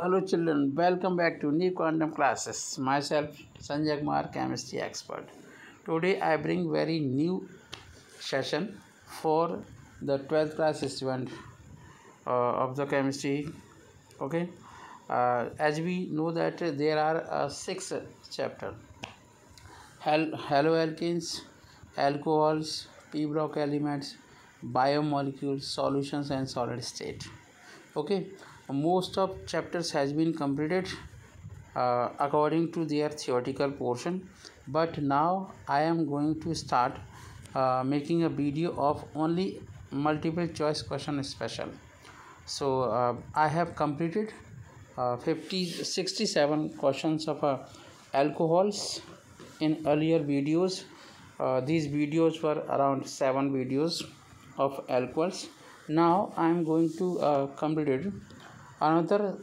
Hello children, welcome back to new quantum classes. Myself Sanjay Kumar, chemistry expert. Today I bring very new session for the 12th class student of the chemistry. Okay, as we know that there are 6 chapter: haloalkanes, alcohols, p block elements, biomolecules, solutions, and solid state. Okay, most of chapters has been completed according to their theoretical portion, but now I am going to start making a video of only multiple choice question special. So I have completed 67 questions of alcohols in earlier videos. These videos were around 7 videos of alcohols. Now I am going to complete another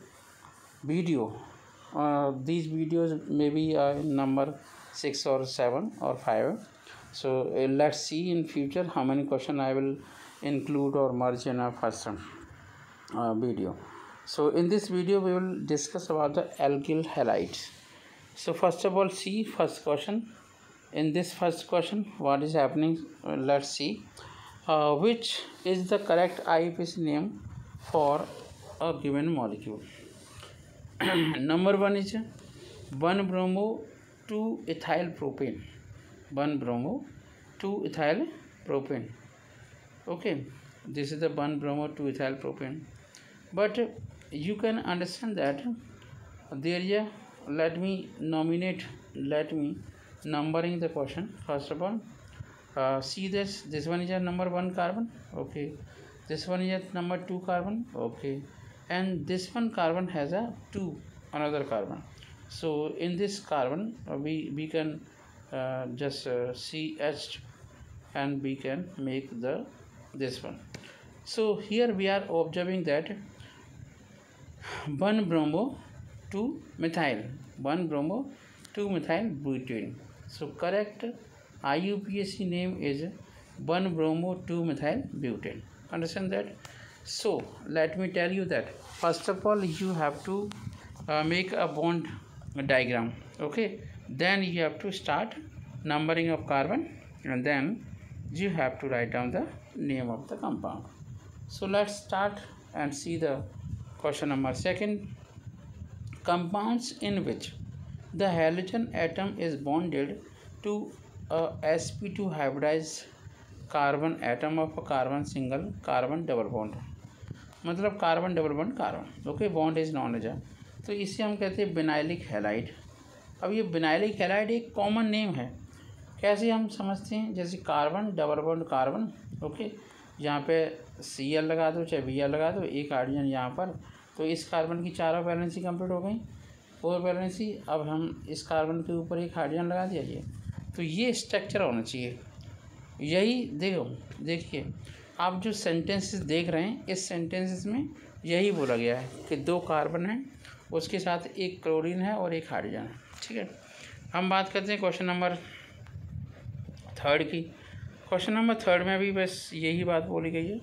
video. These videos may be number 6 or 7 or 5. So let's see in future how many questions I will include or merge in a first video. So in this video we will discuss about the alkyl halides. So first of all, see first question. In this first question, what is happening? Let's see. Which is the correct IUPAC name for a given molecule? Number 1 is 1-bromo 2-ethyl propane. 1-bromo 2-ethyl propane. Okay, this is the 1-bromo 2-ethyl propane. But you can understand that there is a, let me numbering the question. First of all, see this one is a number 1 carbon. Okay, this one is a number 2 carbon. Okay, and this one carbon has a 2 another carbon. So in this carbon we can just CH and we can make the this one. So here we are observing that 1-bromo 2-methyl 1-bromo 2-methyl butane. So correct IUPAC name is 1-bromo 2-methyl butane. Understand that? So let me tell you that first of all you have to make a bond diagram. Okay, then you have to start numbering of carbon, and then you have to write down the name of the compound. So let's start and see the question number 2. Compounds in which the halogen atom is bonded to a sp2 hybridized carbon atom of carbon single carbon double bond, मतलब carbon double bond carbon. Okay, bond is non edge. तो इसे हम कहते हैं vinylic halide. अब ये vinylic halide एक common name है. कैसे हम समझते हैं? जैसे carbon double bond carbon. Okay, यहाँ पे Cl लगा दो चाहे Br लगा दो, एक हाइड्रोजन यहाँ पर, तो इस कार्बन की चारों वैलेंसी कंप्लीट हो गई, 4 वैलेंसी. अब हम इस कार्बन के ऊपर एक हाइड्रोजन लगा दिया. ये तो ये स्ट्रक्चर होना चाहिए. यही देखिए आप जो सेंटेंसेस देख रहे हैं, इस सेंटेंसेस में यही बोला गया है कि 2 कार्बन हैं, उसके साथ एक क्लोरीन है और एक हाइड्रोजन है. ठीक है, हम बात करते हैं क्वेश्चन नंबर 3 की. क्वेश्चन नंबर 3 में भी बस यही बात बोली गई है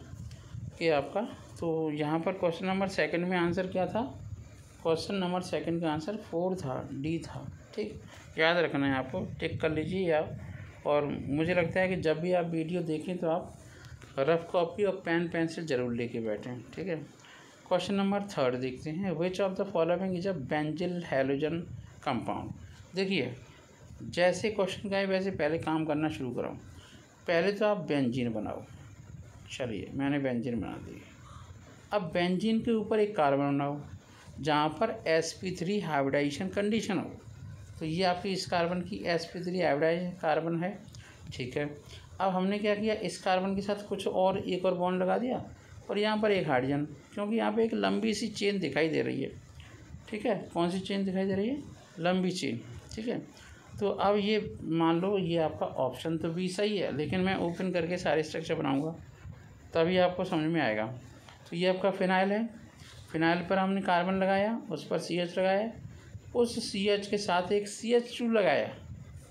कि आपका, तो यहाँ पर क्वेश्चन नंबर 2 में आंसर क्या था? क्वेश्चन नंबर 2 का आंसर 4 था, डी था. ठीक, याद रखना है आपको, टिक कर लीजिए आप. और मुझे लगता है कि जब भी आप वीडियो देखें तो आप रफ कॉपी और पेन पेंसिल ज़रूर लेके बैठें. ठीक है, क्वेश्चन नंबर 3 देखते हैं. विच of the following is a benzyl halogen compound. देखिए जैसे क्वेश्चन का है वैसे पहले काम करना शुरू करो. पहले तो आप बेंजीन बनाओ. चलिए मैंने बेंजीन बना दी. अब बेंजीन के ऊपर एक कार्बन बनाओ जहाँ पर sp3 हाइब्रिडाइजेशन कंडीशन हो. तो ये आपकी इस कार्बन की sp3 हाइब्रिडाइज कार्बन है. ठीक है, अब हमने क्या किया, इस कार्बन के साथ कुछ और एक और बॉन्ड लगा दिया और यहाँ पर एक हाइड्रोजन, क्योंकि यहाँ पे एक लंबी सी चेन दिखाई दे रही है. ठीक है, कौन सी चेन दिखाई दे रही है? लंबी चेन. ठीक है, तो अब ये मान लो ये आपका ऑप्शन तो बी सही है, लेकिन मैं ओपन करके सारे स्ट्रक्चर बनाऊँगा तभी आपको समझ में आएगा. तो ये आपका फिनाइल है. फिनाइल पर हमने कार्बन लगाया, उस पर CH लगाया, उस CH के साथ एक CH2 लगाया.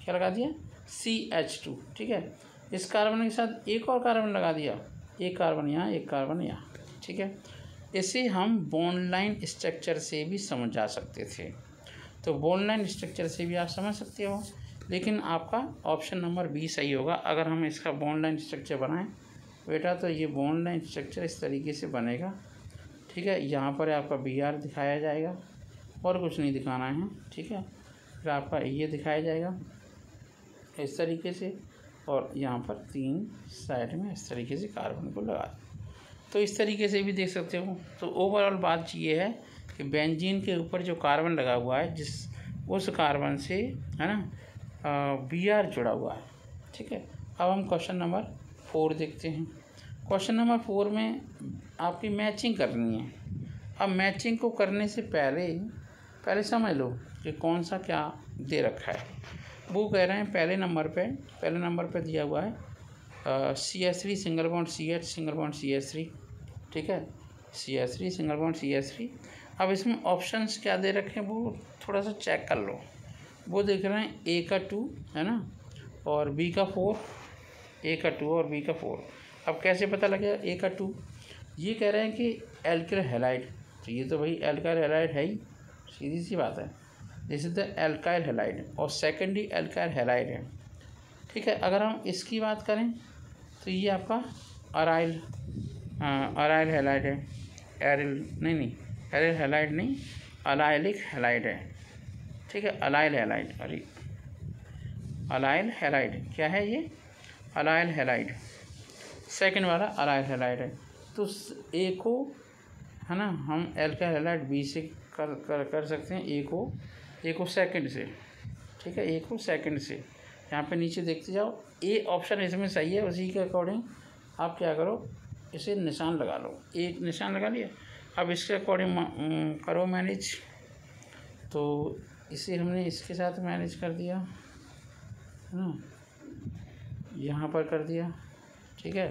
क्या लगा दिया? CH2. ठीक है, इस कार्बन के साथ एक और कार्बन लगा दिया, एक कार्बन यहाँ एक कार्बन यहाँ. ठीक है, इसे हम बॉन्ड लाइन स्ट्रक्चर से भी समझा सकते थे। तो बॉन्ड लाइन स्ट्रक्चर से भी आप समझ सकते हो, लेकिन आपका ऑप्शन नंबर बी सही होगा। अगर हम इसका बॉन्ड लाइन स्ट्रक्चर बनाएं बेटा तो ये बॉन्ड लाइन स्ट्रक्चर इस तरीके से बनेगा, ठीक है। यहाँ पर आपका बी आर दिखाया जाएगा और कुछ नहीं दिखाना है, ठीक है। फिर आपका ये दिखाया जाएगा इस तरीके से, और यहाँ पर 3 साइड में इस तरीके से कार्बन को लगा दें। तो इस तरीके से भी देख सकते हो। तो ओवरऑल बात ये है कि बेंजीन के ऊपर जो कार्बन लगा हुआ है उस कार्बन से, है ना, बी आर जुड़ा हुआ है, ठीक है। अब हम क्वेश्चन नंबर 4 देखते हैं। क्वेश्चन नंबर 4 में आपकी मैचिंग करनी है। अब मैचिंग को करने से पहले समझ लो कि कौन सा क्या दे रखा है। वो कह रहे हैं पहले नंबर पे दिया हुआ है CH3 single bond CH single bond CH3, ठीक है, CH3 सिंगल बॉन्ड CH3। अब इसमें ऑप्शंस क्या दे रखे हैं वो थोड़ा सा चेक कर लो। वो देख रहे हैं A का 2, है ना, और B का 4, A का 2 और B का 4। अब कैसे पता लगेगा A का 2? ये कह रहे हैं कि एल्किल हैलाइड, तो ये तो भाई एल्काइल हैलाइड है ही, सीधी सी बात है। This is the alkyl halide, और सेकेंडरी एल्काइल हैलाइड है, ठीक है। अगर हम इसकी बात करें तो ये आपका अराइल हैलाइड है, एरिल हैलाइड नहीं, अलाइलिक हैलाइड है, ठीक है। अलाइल हैलाइड क्या है ये? अलाइल हैलाइड, सेकंड वाला अलाइल हैलाइड है। तो ए को, है ना, हम एल्काइल हैलाइड बी से कर सकते हैं, ए को सेकंड से, ठीक है, ए को सेकंड से। यहाँ पे नीचे देखते जाओ, ए ऑप्शन इसमें सही है, उसी के अकॉर्डिंग आप क्या करो, इसे निशान लगा लो। एक निशान लगा लिया। अब इसके अकॉर्डिंग करो मैनेज। तो इसे हमने इसके साथ मैनेज कर दिया, है ना, यहाँ पर कर दिया, ठीक है।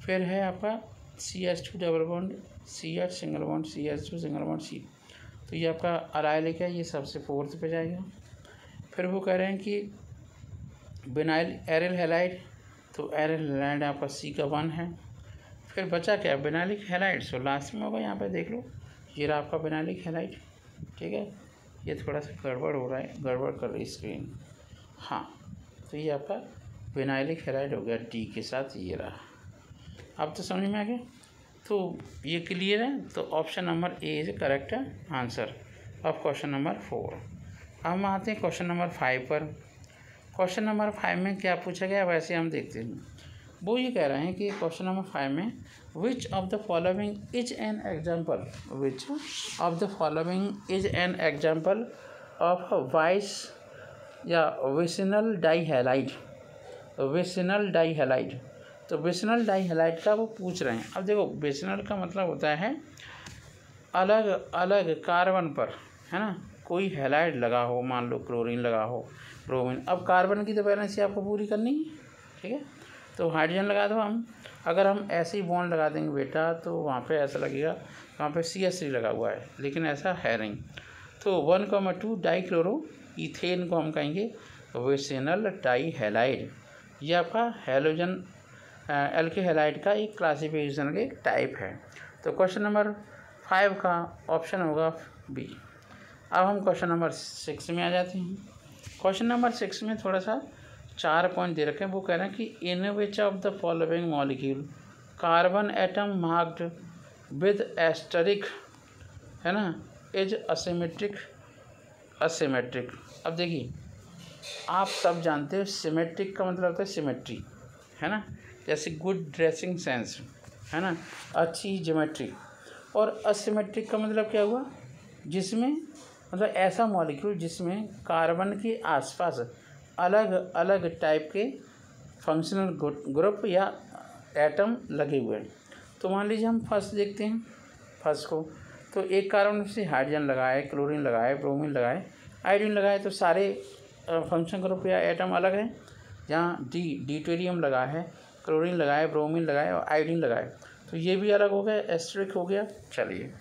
फिर है आपका CH2 double bond CH single bond CH2 single bond C। तो ये आपका अलाइलिक है, ये सबसे 4th पे जाएगा। फिर वो कह रहे हैं कि बिनाइल एरिल हैलाइड, तो एरिल हैलाइड आपका C का 1 है। फिर बचा क्या? बिनाइलिक हैलाइड, सो लास्ट में होगा। यहाँ पे देख लो, ये रहा आपका बिनाइलिक हैलाइड, ठीक है। ये थोड़ा सा गड़बड़ हो रहा है, गड़बड़ कर रही स्क्रीन, हाँ। तो ये आपका बिनाइलिक हैलाइड हो गया D के साथ, ये रहा। अब तो समझ में आ गया। तो ये क्लियर है। तो option number A is correct answer of question number 4। अब हम आते हैं क्वेश्चन नंबर 5 पर। क्वेश्चन नंबर 5 में क्या पूछा गया वैसे हम देखते हैं। वो ये कह रहे हैं कि क्वेश्चन नंबर 5 में विच of the following is an example of vice या विसिनल डाइहैलाइड। तो विसिनल डाइहैलाइड का वो पूछ रहे हैं। अब देखो, विसिनल का मतलब होता है अलग अलग कार्बन पर, है ना, कोई हैलाइड लगा हो, मान लो क्लोरीन लगा हो, ब्रोमीन। अब कार्बन की तो बैलेंस आपको पूरी करनी है, ठीक है। तो हाइड्रोजन लगा दो हम। अगर हम ऐसे ही बॉन्ड लगा देंगे बेटा तो वहाँ पे ऐसा लगेगा वहाँ पे CH3 लगा हुआ है, लेकिन ऐसा है नहीं। तो 1,2 डाइक्लोरो इथेन को हम कहेंगे विसिनल डाइहैलाइड। ये आपका हैलोजन एल्किल हैलाइड का एक क्लासिफिकेशन का एक टाइप है। तो क्वेश्चन नंबर 5 का ऑप्शन होगा बी। अब हम क्वेश्चन नंबर 6 में आ जाते हैं। क्वेश्चन नंबर 6 में थोड़ा सा 4 पॉइंट दे रखे हैं। वो कह रहे हैं कि in which of the following molecule carbon atom marked with asterisk, है ना, इज असिमेट्रिक। अब देखिए, आप सब जानते हो सिमेट्रिक का मतलब होता है सिमेट्री, है ना, जैसे गुड ड्रेसिंग सेंस, है ना, अच्छी ज्योमेट्री। और असिमेट्रिक का मतलब क्या हुआ? जिसमें मतलब ऐसा मॉलिक्यूल जिसमें कार्बन के आसपास अलग अलग टाइप के फंक्शनल ग्रुप या एटम लगे हुए हैं। तो मान लीजिए हम फर्स्ट देखते हैं, फर्स्ट को। तो एक कार्बन से हाइड्रोजन लगाए, क्लोरीन लगाए, ब्रोमीन लगाए, आयोडीन लगाए, तो सारे फंक्शन ग्रुप या एटम अलग हैं। जहाँ ड्यूटेरियम लगा है, क्लोरीन लगाए, ब्रोमीन लगाए और आयोडीन लगाए, तो ये भी अलग हो गया, एस्टरिक हो गया। चलिए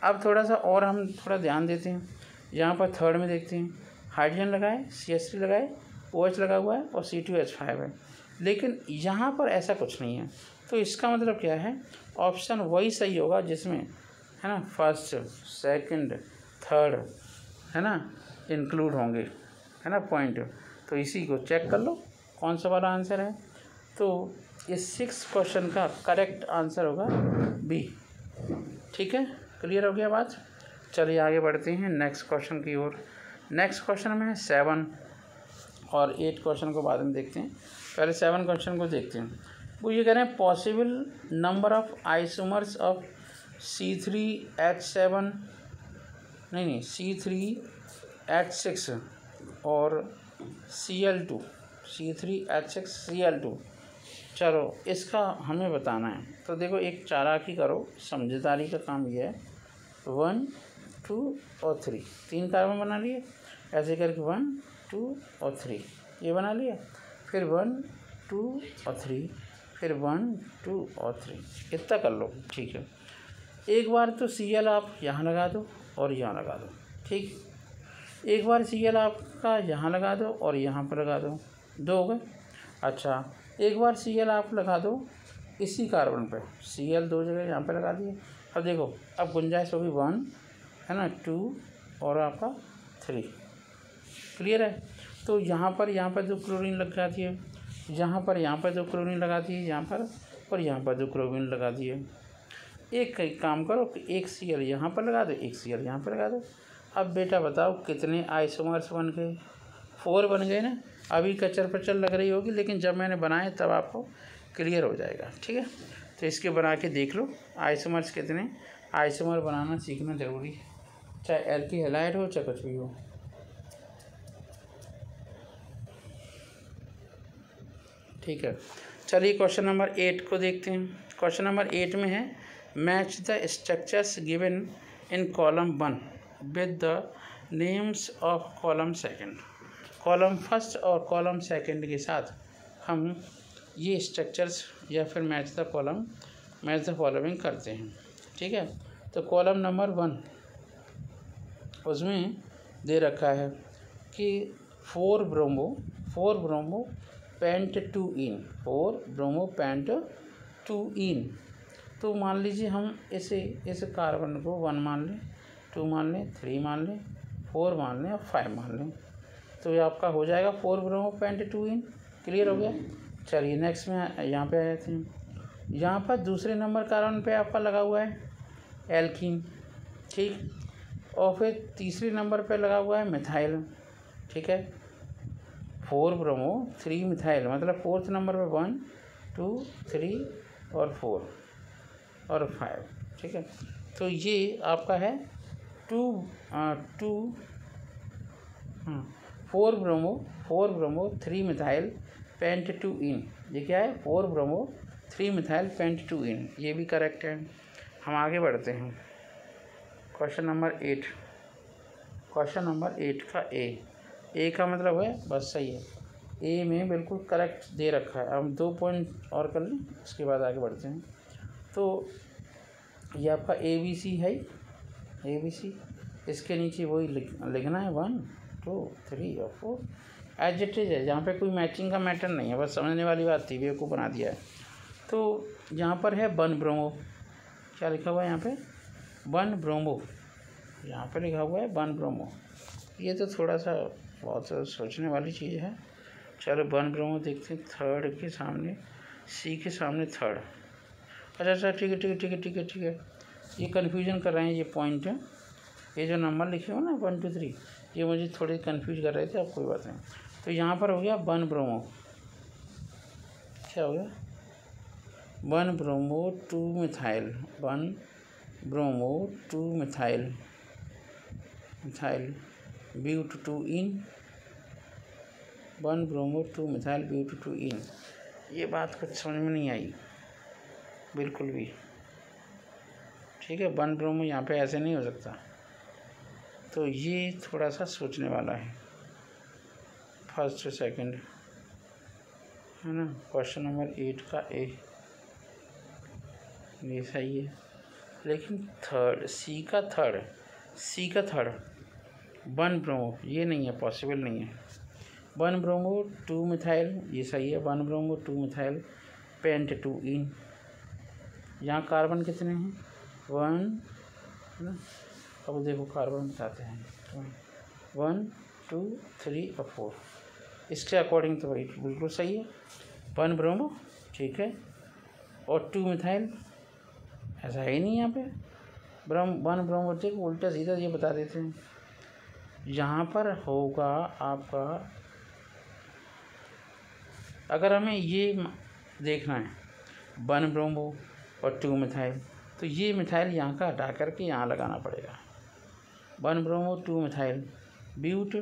अब थोड़ा सा और हम थोड़ा ध्यान देते हैं। यहाँ पर थर्ड में देखते हैं, हाइड्रोजन लगाए, CH3 लगाए, OH लगा हुआ है और C2H5 है, लेकिन यहाँ पर ऐसा कुछ नहीं है। तो इसका मतलब क्या है? ऑप्शन वही सही होगा जिसमें है ना, फर्स्ट सेकंड थर्ड, है ना, इंक्लूड होंगे, है ना पॉइंट। तो इसी को चेक कर लो कौन सा वाला आंसर है। तो इस 6 क्वेश्चन का करेक्ट आंसर होगा बी। ठीक है, क्लियर हो गया बात। चलिए आगे बढ़ते हैं नेक्स्ट क्वेश्चन की ओर। नेक्स्ट क्वेश्चन में 7 और 8 क्वेश्चन को बाद में देखते हैं, पहले 7 क्वेश्चन को देखते हैं। वो ये कह रहे हैं possible number of isomers of C3H7 नहीं C3H6 और C3H6Cl2। चलो इसका हमें बताना है। तो देखो एक चालाकी करो, समझदारी का काम ये है। 1 2 और 3 3 कार्बन बना लिए, ऐसे करके 1 2 और 3 ये बना लिया, फिर 1 2 और 3, फिर 1 2 और 3, इतना कर लो। ठीक है, एक बार तो Cl आप यहाँ लगा दो और यहाँ लगा दो। ठीक, एक बार Cl आपका यहाँ लगा दो और यहाँ पर लगा दो, 2 हो गए। अच्छा, एक बार Cl आप लगा दो इसी कार्बन पे, Cl 2 जगह यहाँ पे लगा दिए। अब देखो अब गुंजाइश होगी 1, है ना, 2 और आपका 3। क्लियर है। तो यहाँ पर 2 क्लोरीन लग जाती है, यहाँ पर 2 क्लोरीन लगा दिए, यहाँ पर और यहाँ पर 2 क्लोरीन लगा दिए। एक काम करो कि एक Cl यहाँ पर लगा दो, एक Cl यहाँ पर लगा दो। अब बेटा बताओ कितने आइसोमर्स बन गए? 4 बन गए ना। अभी कचर पचर लग रही होगी, लेकिन जब मैंने बनाए तब आपको क्लियर हो जाएगा। ठीक है, तो इसके बना के देख लो आइसोमर्स कितने। आइसोमर बनाना सीखना ज़रूरी है, चाहे एल्की हैलाइड हो चाहे कुछ भी हो। ठीक है, चलिए क्वेश्चन नंबर 8 को देखते हैं। क्वेश्चन नंबर 8 में है match the structures given in column 1 with the names of column second. Column first और कॉलम सेकंड के साथ हम ये स्ट्रक्चर्स या फिर मैच द फॉलोइंग करते हैं। ठीक है, तो कॉलम नंबर 1 उसमें दे रखा है कि 4 ब्रोमो पेंट 2 इन, 4 ब्रोमो पेंट 2 इन। तो मान लीजिए हम इस कार्बन को 1 मान लें, 2 मान लें, 3 मान लें, 4 मान लें और 5 मान लें। तो ये आपका हो जाएगा 4 ब्रोमो पेंट 2 इन। क्लियर हो गया। चलिए नेक्स्ट में यहाँ पे आ जाते हैं। यहाँ पर दूसरे नंबर कार्बन पे आपका लगा हुआ है एल्कीन। ठीक, और फिर तीसरे नंबर पे लगा हुआ है मिथाइल। ठीक है, 4 ब्रोमो 3 मिथाइल, मतलब 4th नंबर पे 1 2 3 और 4 और 5। ठीक है, तो ये आपका है 4 ब्रोमो 3 मिथाइल पेंट 2 इन। ये क्या है? 4 ब्रोमो 3 मिथाइल पेंट 2 इन। ये भी करेक्ट है। हम आगे बढ़ते हैं। Question number 8। क्वेश्चन नंबर 8 का ए का मतलब है बस सही है। ए में बिल्कुल करेक्ट दे रखा है। हम 2 पॉइंट और कर लें, उसके बाद आगे बढ़ते हैं। तो ये आपका ABC है, ABC। इसके नीचे वही लिखना है 1 2 3 और 4 एज इट इज है। जहाँ पे कोई मैचिंग का मैटर नहीं है, बस समझने वाली बात थी, बेवकूफ़ बना दिया है। तो यहाँ पर है 1 ब्रोमो। क्या लिखा हुआ है यहाँ पे? 1 ब्रोमो। यहाँ पे लिखा हुआ है 1 ब्रोमो। ये तो थोड़ा सा बहुत सोचने वाली चीज़ है। चलो 1 ब्रोमो देखते हैं। थर्ड के सामने C के सामने थर्ड। अच्छा ठीक है। ये कन्फ्यूजन कर रहे हैं, ये पॉइंट है, ये जो नंबर लिखे हो ना 1 2 3, ये मुझे थोड़ी कन्फ्यूज कर रहे थे। अब कोई बात नहीं। तो यहाँ पर हो गया 1 ब्रोमो। क्या हो गया? 1 bromo 2 methyl, 1 bromo 2 methyl but 2 ene, 1 bromo 2 methyl but 2 ene. ये बात कुछ समझ में नहीं आई बिल्कुल भी। ठीक है, 1 ब्रोमो यहाँ पे ऐसे नहीं हो सकता। तो ये थोड़ा सा सोचने वाला है। फर्स्ट सेकंड है ना। क्वेश्चन नंबर 8 का ए ये सही है, लेकिन थर्ड C का थर्ड 1 ब्रोमो ये नहीं है, पॉसिबल नहीं है। 1 ब्रोमो 2 मिथाइल ये सही है। 1 ब्रोमो 2 मिथाइल पेंट 2 इन। यहाँ कार्बन कितने हैं? 1 है ना। अब देखो कार्बन बताते हैं 1 2 3 और 4, इसके अकॉर्डिंग तो भाई बिल्कुल सही है 1 ब्रोमो, ठीक है। और 2 मिथाइल ऐसा है ही नहीं यहाँ पे 1 ब्रोमो, ठीक, उल्टा सीधा ये बता देते हैं। यहाँ पर होगा आपका, अगर हमें ये देखना है 1 ब्रोमो और 2 मिथाइल, तो ये मिथाइल यहाँ का हटा करके यहाँ लगाना पड़ेगा 1 ब्रोमो 2 मिथाइल ब्यूट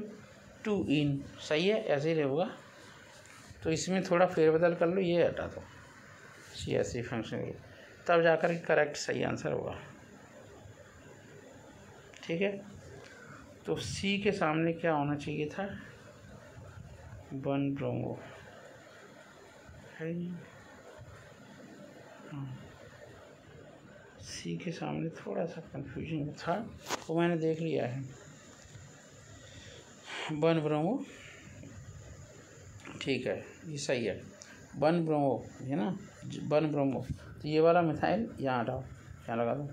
2 इन, सही है, ऐसे ही होगा। तो इसमें थोड़ा फेरबदल कर लो, ये हटा दो CH3 फंक्शन, तब जाकर करेक्ट सही आंसर होगा, ठीक है। तो C के सामने क्या होना चाहिए था 1 ब्रोमो है, C के सामने थोड़ा सा कंफ्यूजन था, वो मैंने देख लिया है 1 ब्रोमो, ठीक है, ये सही है 1 ब्रोमो है ना 1 ब्रोमो। तो ये वाला मिथाइल यहाँ हटाओ, यहाँ लगा दो,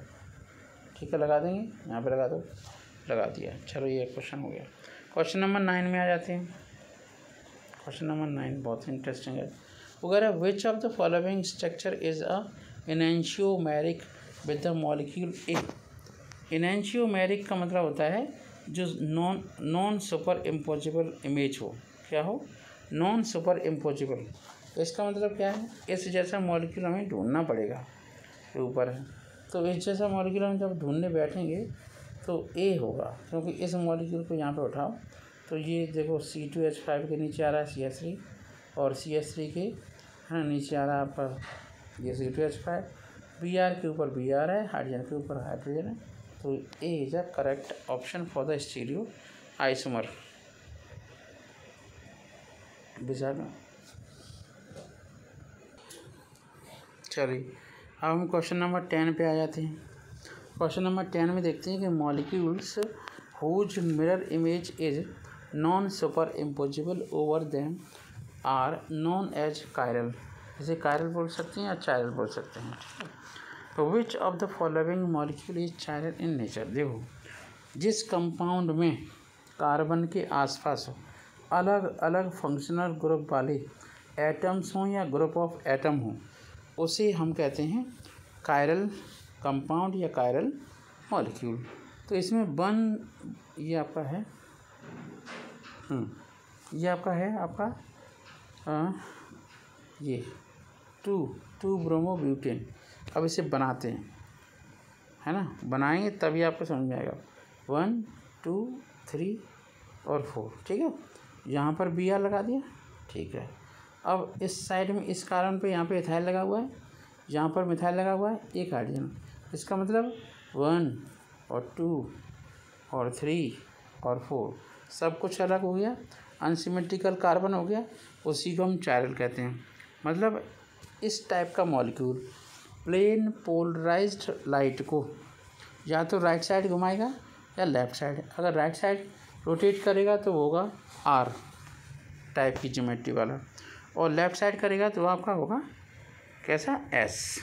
ठीक है, लगा देंगे, यहाँ पे लगा दो, लगा दिया। चलो ये क्वेश्चन हो गया। क्वेश्चन नंबर 9 में आ जाते हैं। क्वेश्चन नंबर 9 बहुत इंटरेस्टिंग है वगैरह। Which of the following structure is a enantiomeric with the molecule A. Enantiomeric का मतलब होता है जो नॉन सुपर इम्पोजिबल इमेज हो, क्या हो, नॉन सुपर इम्पोजिबल। इसका मतलब क्या है, इस जैसा मॉलिक्यूल हमें ढूंढना पड़ेगा, ऊपर है, तो इस जैसा मॉलिक्यूल हम जब ढूंढने बैठेंगे तो ए होगा, क्योंकि इस मॉलिक्यूल को यहाँ पे उठाओ तो ये देखो C2H5 के नीचे आ रहा है CH3, और CH3 के नीचे आ रहा है आपका ये C2H5, Br के ऊपर Br है, हाइड्रोजन के ऊपर हाइड्रोजन है, तो A is a correct option for the stereo isomer. चलिए अब हम क्वेश्चन नंबर 10 पे आ जाते हैं। क्वेश्चन नंबर 10 में देखते हैं कि molecules whose mirror image is non super impossible over them are non as chiral. इसे कायरल बोल सकते हैं या चायरल बोल सकते हैं। तो which of the following molecule is chiral in nature. देखो, जिस कंपाउंड में कार्बन के आसपास अलग अलग फंक्शनल ग्रुप वाले एटम्स हों या ग्रुप ऑफ एटम हों, उसे हम कहते हैं कायरल कंपाउंड या कायरल मॉलिक्यूल। तो इसमें 1 ये आपका है, ये आपका है आपका ये 2 ब्रोमो ब्यूटेन। अब इसे बनाते हैं, है ना, बनाएंगे तभी आपको समझ में आएगा। 1 2 3 और 4, ठीक है। यहाँ पर Br लगा दिया, ठीक है। अब इस साइड में इस कार्बन पे यहाँ पे इथाइल लगा हुआ है, यहाँ पर मिथाइल लगा हुआ है, एक हाइड्रोजन। इसका मतलब 1 और 2 और 3 और 4 सब कुछ अलग हो गया, अनसिमेट्रिकल कार्बन हो गया, उसी को हम चायरल कहते हैं। मतलब इस टाइप का मॉलिक्यूल प्लेन पोलराइज्ड लाइट को या तो राइट साइड घुमाएगा या लेफ़्ट साइड। अगर राइट साइड रोटेट करेगा तो वो होगा आर टाइप की ज्योमेट्री वाला, और लेफ़्ट साइड करेगा तो आपका होगा कैसा, एस,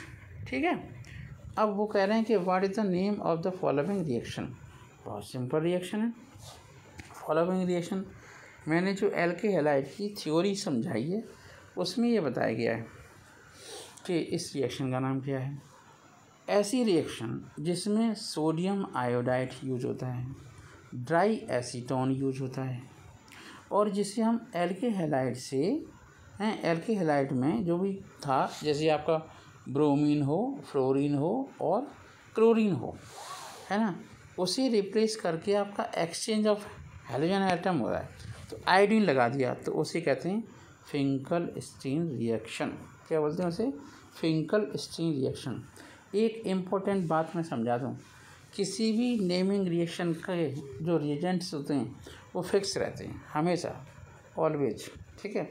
ठीक है। अब वो कह रहे हैं कि what is the name of the following reaction. बहुत सिंपल रिएक्शन है फॉलोइंग रिएक्शन। मैंने जो एल्के हैलाइड की थ्योरी समझाई है उसमें ये बताया गया है कि इस रिएक्शन का नाम क्या है। ऐसी रिएक्शन जिसमें सोडियम आयोडाइड यूज होता है, ड्राई एसीटोन यूज होता है, और जिसे हम एल्के हैलाइड से हैं, एल्के हैलाइड में जो भी था, जैसे आपका ब्रोमीन हो, फ्लोरीन हो और क्लोरीन हो, है ना, उसे रिप्लेस करके आपका एक्सचेंज ऑफ हैलोजन एटम हो रहा है, तो आयोडीन लगा दिया, तो उसे कहते हैं फिंकल-स्टीन रिएक्शन। क्या बोलते हैं उसे, फिंकल-स्टीन रिएक्शन। एक इम्पोर्टेंट बात मैं समझा दूँ, किसी भी नेमिंग रिएक्शन के जो रिएजेंट्स होते हैं वो फिक्स रहते हैं हमेशा, ऑलवेज, ठीक है।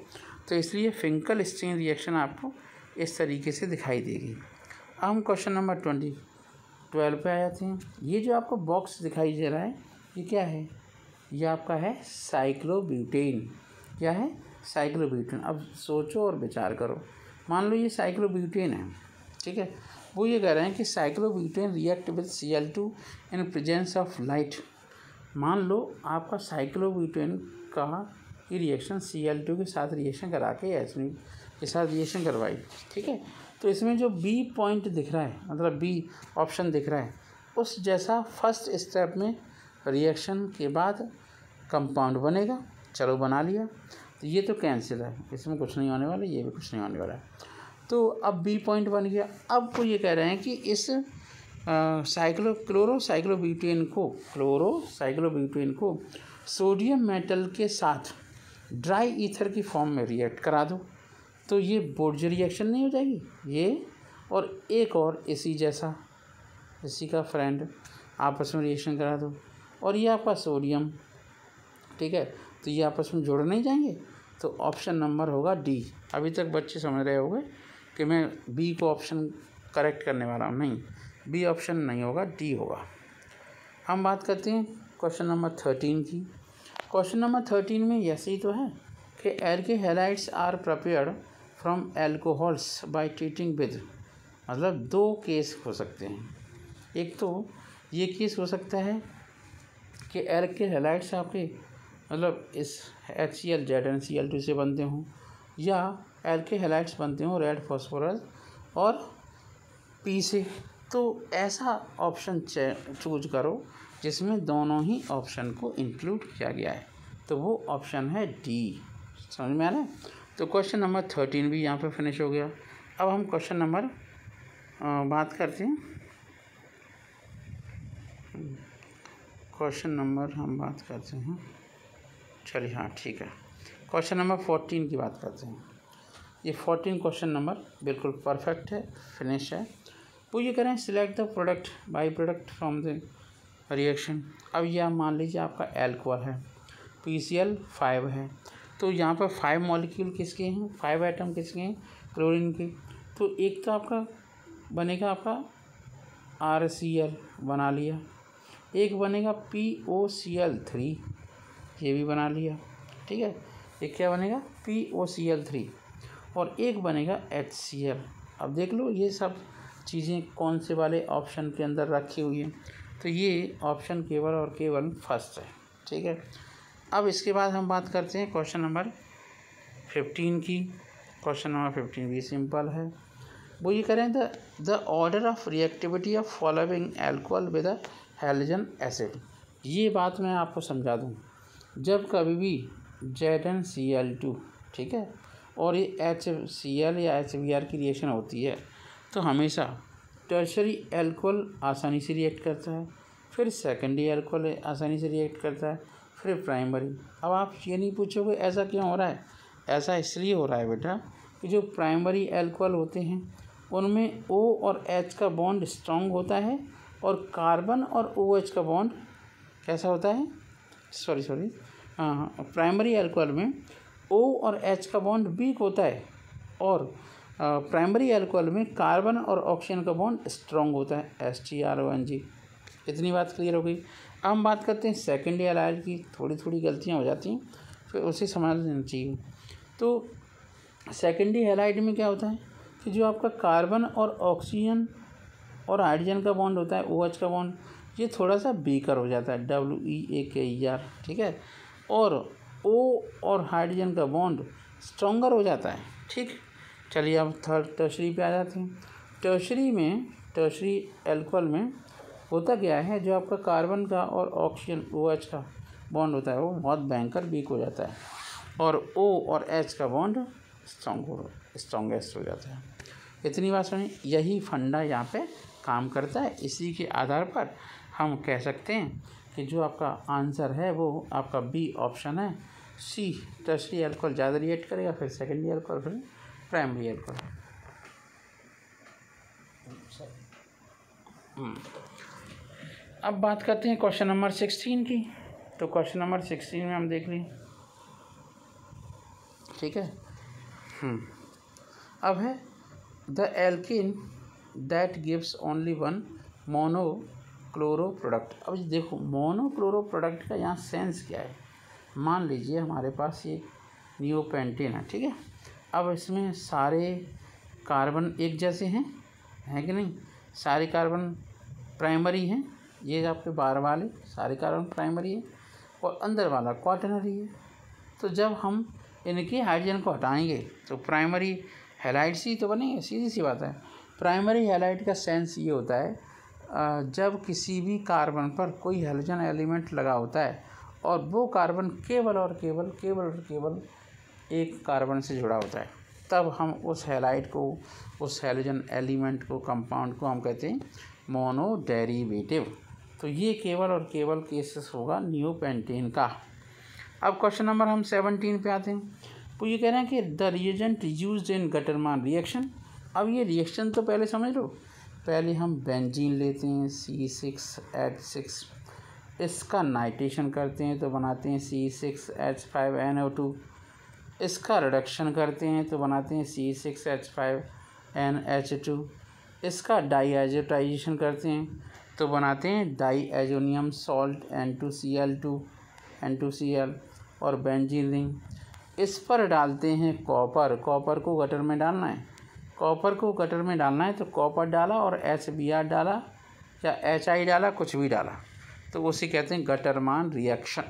तो इसलिए फिंकल-स्टीन रिएक्शन आपको इस तरीके से दिखाई देगी। अब हम क्वेश्चन नंबर 12 पे आ जाते हैं। ये जो आपको बॉक्स दिखाई दे रहा है ये क्या है, ये आपका है साइक्लोब्यूटेन। क्या है, साइक्लोब्यूटेन। अब सोचो और विचार करो, मान लो ये साइक्लोब्यूटेन है, ठीक है। वो ये कह रहे हैं कि cyclobutane react with Cl2 in presence of light. मान लो आपका साइक्लोब्यूटेन का ये रिएक्शन Cl2 के साथ रिएक्शन करा के HNO के साथ रिएक्शन करवाई, ठीक है। तो इसमें जो बी पॉइंट दिख रहा है, मतलब बी ऑप्शन दिख रहा है, उस जैसा फर्स्ट स्टेप में रिएक्शन के बाद कंपाउंड बनेगा। चलो बना लिया, तो ये तो कैंसिल है, इसमें कुछ नहीं होने वाला, ये भी कुछ नहीं होने वाला है। तो अब बी पॉइंट बन गया। अब वो ये कह रहे हैं कि इस क्लोरोसाइक्लोब्यूटेन को सोडियम मेटल के साथ ड्राई ईथर की फॉर्म में रिएक्ट करा दो, तो ये बोर्ज रिएक्शन नहीं हो जाएगी ये, और एक और इसी जैसा, इसी का फ्रेंड आपस में रिएक्शन करा दो, और ये आपका सोडियम, ठीक है। तो ये आपस में जुड़ नहीं जाएंगे, तो ऑप्शन नंबर होगा डी। अभी तक बच्चे समझ रहे होंगे कि मैं बी को ऑप्शन करेक्ट करने वाला हूँ, नहीं, बी ऑप्शन नहीं होगा, डी होगा। हम बात करते हैं क्वेश्चन नंबर 13 की। क्वेश्चन नंबर 13 में ऐसे ही तो है कि alkyl halides are prepared from alcohols by treating with, मतलब दो केस हो सकते हैं। एक तो ये केस हो सकता है कि एल्केहलाइड्स आपके मतलब इस HCl ZnCl2 से बनते हों, या एल्केहलाइड्स बनते हों रेड फास्फोरस और P से। तो ऐसा ऑप्शन चूज करो जिसमें दोनों ही ऑप्शन को इंक्लूड किया गया है, तो वो ऑप्शन है डी। समझ में आ रहा है? तो क्वेश्चन नंबर 13 भी यहाँ पे फिनिश हो गया। अब हम क्वेश्चन नंबर बात करते हैं, क्वेश्चन नंबर हम बात करते हैं, चलिए हाँ ठीक है, क्वेश्चन नंबर 14 की बात करते हैं। ये 14 क्वेश्चन नंबर बिल्कुल परफेक्ट है, फिनिश है। वो ये करें select the product by product from the reaction. अब यह मान लीजिए आपका एल्कोहल है, PCl5 है, तो यहाँ पर 5 मॉलिक्यूल किसके हैं, 5 आइटम किसके हैं, क्लोरीन के। तो एक तो आपका बनेगा आपका RCl बना लिया, एक बनेगा POCl3, ये भी बना लिया, ठीक है। एक क्या बनेगा POCl3, और एक बनेगा HCl। अब देख लो ये सब चीज़ें कौन से वाले ऑप्शन के अंदर रखी हुई हैं, तो ये ऑप्शन केवल और केवल फर्स्ट है, ठीक है। अब इसके बाद हम बात करते हैं क्वेश्चन नंबर 15 की। क्वेश्चन नंबर 15 भी सिंपल है। वो ये करें the order of reactivity of following alcohol with halogen acid. ये बात मैं आपको समझा दूँ, जब कभी भी ZnCl2, ठीक है, और ये HCl या HBr की रिएक्शन होती है, तो हमेशा टर्शरी एल्कोहल आसानी से रिएक्ट करता है, फिर सेकेंडरी एल्कोहल आसानी से रिएक्ट करता है, फिर प्राइमरी। अब आप ये नहीं पूछोगे ऐसा क्यों हो रहा है, ऐसा इसलिए हो रहा है बेटा कि जो प्राइमरी एल्कोहल होते हैं उनमें O और H का बॉन्ड स्ट्रॉन्ग होता है, और कार्बन और OH का बॉन्ड कैसा होता है, प्राइमरी एल्कोहल में O और H का बॉन्ड वीक होता है, और प्राइमरी एल्कोहल में कार्बन और ऑक्सीजन का बॉन्ड स्ट्रॉन्ग होता है, HTRONG। इतनी बात क्लियर हो गई। अब हम बात करते हैं सेकेंडरी एलाइड की। थोड़ी थोड़ी गलतियाँ हो जाती हैं, फिर उसे समझ लेना चाहिए। तो सेकेंडरी एलाइड में क्या होता है कि जो आपका कार्बन और ऑक्सीजन और हाइड्रोजन का बॉन्ड होता है, OH का बॉन्ड, ये थोड़ा सा वीकर हो जाता है, WEAKER, ठीक है, और O और हाइड्रोजन का बॉन्ड स्ट्रॉन्गर हो जाता है, ठीक। चलिए अब टर्शरी पे आ जाते हैं। टर्शरी एल्कोहल में होता क्या है, जो आपका कार्बन का और ऑक्सीजन OH का बॉन्ड होता है वो बहुत भयंकर वीक हो जाता है, और O और H का बॉन्ड स्ट्रॉन्गेस्ट हो जाता है। इतनी बात सुनिए, यही फंडा यहाँ पे काम करता है। इसी के आधार पर हम कह सकते हैं कि जो आपका आंसर है वो आपका बी ऑप्शन है, सी। टर्शरी एल्कोहल ज़्यादा रिएक्ट करेगा, फिर सेकेंडरी एल्कोहल, फिर प्राइमरी एल्कोहल। अब बात करते हैं क्वेश्चन नंबर 16 की। तो क्वेश्चन नंबर 16 में हम देख लें, ठीक है। अब है the alkene that gives only one monochloro product. अब देखो मोनोक्लोरो प्रोडक्ट का यहाँ सेंस क्या है। मान लीजिए हमारे पास ये नियोपेंटेन है, ठीक है। अब इसमें सारे कार्बन एक जैसे हैं, है कि नहीं, सारे कार्बन प्राइमरी हैं, ये आपके बाहर वाले सारे कार्बन प्राइमरी है और अंदर वाला क्वाटरनरी है। तो जब हम इनके हाइड्रोजन को हटाएंगे तो प्राइमरी हैलाइड्स ही तो बनेंगे, सीधी सी बात है। प्राइमरी हैलाइड का सेंस ये होता है जब किसी भी कार्बन पर कोई हैलोजन एलिमेंट लगा होता है और वो कार्बन केवल और केवल एक कार्बन से जुड़ा होता है, तब हम उस हैलाइड को, उस हैलोजन एलिमेंट को, कंपाउंड को हम कहते हैं मोनो डेरिवेटिव। तो ये केवल और केवल केसेस होगा नियोपेंटेन का। अब क्वेश्चन नंबर हम 17 पे आते हैं। तो ये कह रहे हैं कि the reagent used in Gattermann reaction. अब ये रिएक्शन तो पहले समझ लो। पहले हम बेंजीन लेते हैं C6H6, इसका नाइट्रेशन करते हैं तो बनाते हैं C6H5NO2, इसका रिडक्शन करते हैं तो बनाते हैं C6H5NH2, इसका डाईएज़ोटाइजेशन करते हैं तो बनाते हैं डाईएजोनियम सॉल्ट N2Cl और बेंजीन रिंग। इस पर डालते हैं कॉपर को गटर में डालना है, तो कॉपर डाला और HBr डाला या HI डाला, कुछ भी डाला, तो उसे कहते हैं गटरमान रिएक्शन।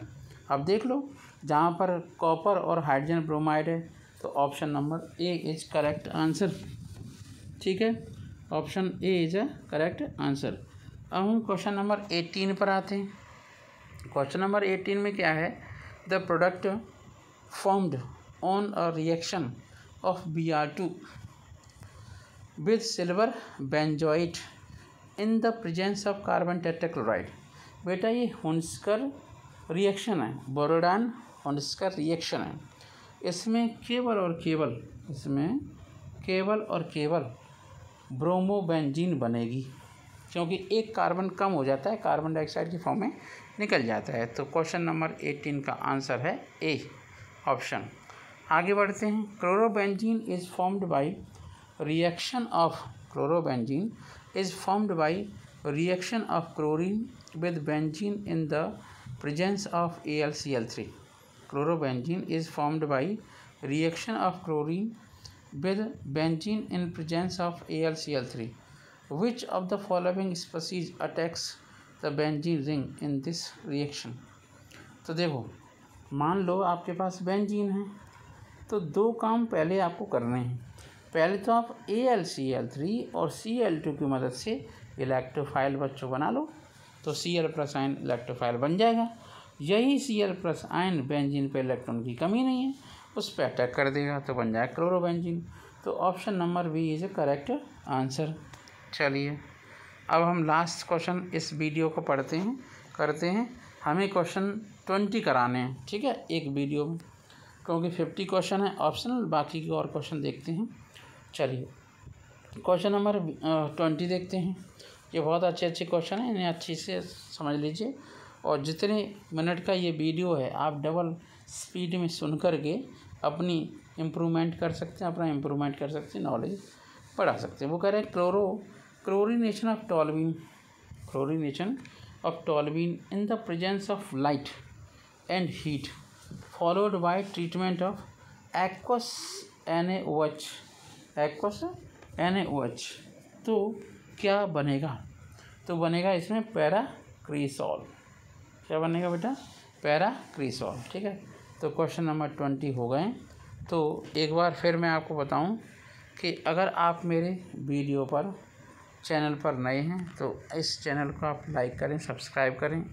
अब देख लो, जहाँ पर कॉपर और हाइड्रोजन ब्रोमाइड है तो option number A is correct answer. ठीक है, option A is a correct answer. अब हम क्वेश्चन नंबर 18 पर आते हैं। क्वेश्चन नंबर 18 में क्या है? The product formed on a reaction of Br2 with silver benzoate in the presence of carbon tetrachloride। बेटा ये हुंसकर रिएक्शन है, बोरोडान हुंसकर रिएक्शन है। इसमें केवल और केवल ब्रोमोबेंजीन बनेगी, क्योंकि एक कार्बन कम हो जाता है, कार्बन डाइऑक्साइड की फॉर्म में निकल जाता है। तो क्वेश्चन नंबर 18 का आंसर है ए ऑप्शन। आगे बढ़ते हैं। Chlorobenzene is formed by reaction of chlorine with benzene in the presence of AlCl3। Chlorobenzene is formed by reaction of chlorine with benzene in presence of AlCl3। Which of the following species attacks the benzene ring in this reaction? तो देखो, मान लो आपके पास benzene है, तो दो काम पहले आपको करने हैं। पहले तो आप AlCl3 और Cl2 की मदद से इलेक्ट्रोफाइल बच्चों बना लो, तो Cl+ आयन इलेक्ट्रोफाइल बन जाएगा। यही Cl+ आयन बेंजीन पे इलेक्ट्रॉन की कमी नहीं है, उस पर अटैक कर देगा तो बन जाएगा क्लोरोबेंजीन। तो option number B is A correct answer. चलिए, अब हम लास्ट क्वेश्चन इस वीडियो को करते हैं। हमें क्वेश्चन 20 कराने हैं, ठीक है, एक वीडियो में, क्योंकि 50 क्वेश्चन है ऑप्शनल, बाकी के और क्वेश्चन देखते हैं। चलिए, क्वेश्चन नंबर 20 देखते हैं। ये बहुत अच्छे क्वेश्चन हैं, इन्हें अच्छे से समझ लीजिए। और जितने मिनट का ये वीडियो है, आप डबल स्पीड में सुन करके अपनी इम्प्रूवमेंट कर सकते हैं, नॉलेज बढ़ा सकते हैं। वो कह रहे हैं chlorination of toluene in the presence of light and heat followed by treatment of aqueous NaOH। तो क्या बनेगा? तो बनेगा इसमें पैराक्रीसॉल। क्या बनेगा बेटा? पैराक्रीसॉल। ठीक है, तो क्वेश्चन नंबर 20 हो गए। तो एक बार फिर मैं आपको बताऊं कि अगर आप मेरे वीडियो पर चैनल पर नए हैं तो इस चैनल को आप लाइक करें, सब्सक्राइब करें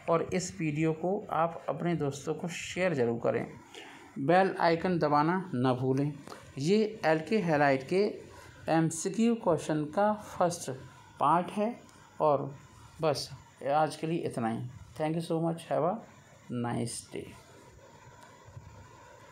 और इस वीडियो को आप अपने दोस्तों को शेयर ज़रूर करें। बेल आइकन दबाना ना भूलें। ये एल्के हैलाइड के MCQ क्वेश्चन का फर्स्ट पार्ट है। और बस आज के लिए इतना ही। Thank you so much. Have a nice day.